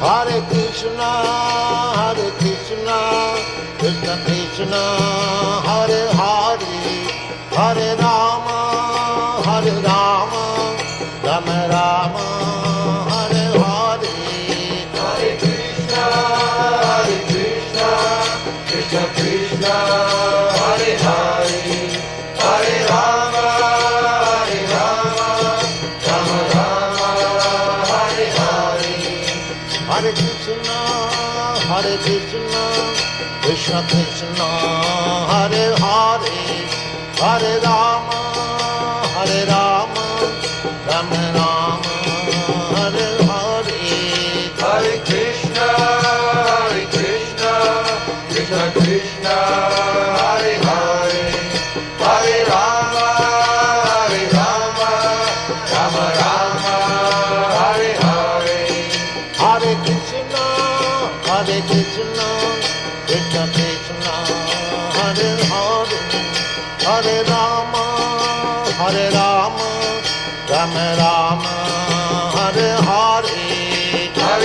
Hare Krishna, Krishna Krishna, Hare Hare, Hare Rama, Rama Rama, Hare Hare. Hare Krishna, Krishna Krishna, Hare Hare, Hare Rama, Rama Rama, Hare Hare. Hare Krishna, Krishna Krishna, Hare Hare, Hare Rama, Rama Rama, Hare Hare. Hare Krishna, Krishna Krishna, Hare Hare, Hare Rama, Rama Rama, Hare Hare. Hare Krishna, Krishna Krishna, Hare Hare, Hare Rama, Rama Rama,